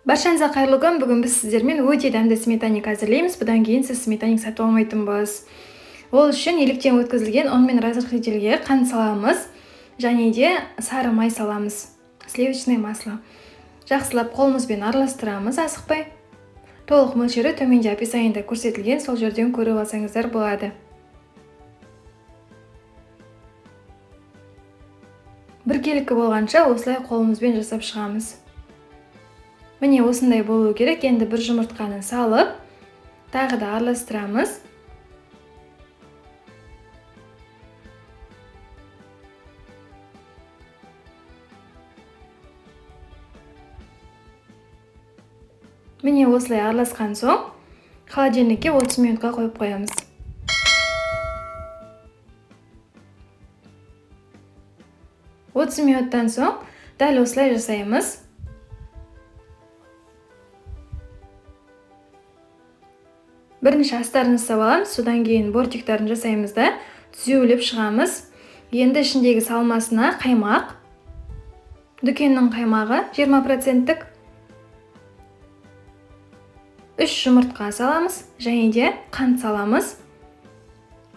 Баршаңызға қайырлы күн. Бүгін біз сіздермен өте дәмді сметаник әзірлейміз. Бұдан кейін сіз сметаник сатып алмайтын боласыз. Ол үшін електен өткізілген ұн мен разрыхлителге қант саламыз, және де сары май саламыз, сливочное масло. Жақсылап қолымызбен араластырамыз, асықпай. Толық мөлшері төменде описаниеда көрсетілген, сол жерден көріп алсаңыздар болады. Біркелкі болғанша осылай қолымызбен жасап шығамыз. Міне осындай болу керек. Енді бір жұмыртқаны салып, тағы да араластырамыз. Міне осылай араласқан соң, холодильникке 30 минутқа қойып қоямыз. Отыз минуттан соң дәл осылай жасаймыз. Бірінші астарын жасап аламыз, содан кейін бортиктарын жасаймыз да түзеулеп шығамыз. Енді ішіндегі салмасына қаймақ, дүкеннің қаймағы 20%-тік 3 жұмыртқа саламыз, және де қант саламыз.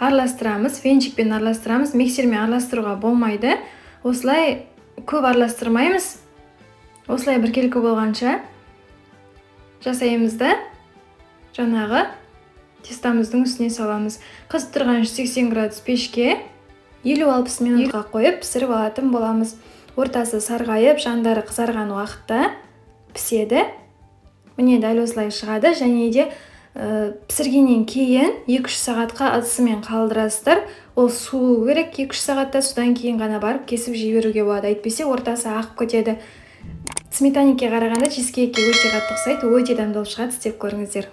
Араластырамыз, венчикпен араластырамыз, миксермен араластыруға болмайды. Осылай көп араластырмаймыз. Осылай біркелкі болғанша жасаймыз да жаңағы тестамыздың үстіне саламыз. Қызып тұрған 180 градус пешке 50-60 минутқа қойып пісіріп алатын боламыз. Ортасы сарғайып, жандары қызарған уақытта піседі. Міне дәл осылай шығады, және де пісіргеннен кейін 2-3 сағатқа ыдысымен қалдырасыздар. Ол суы керек 2-3 сағатта, содан кейін ғана барып кесіп жіберуге болады. Әйтпесе ортасы ағып кетеді. Сметаникке қарағанда чизкейкке өте қатты ұқсайды, өте дәмді болып шығады, істеп көріңіздер.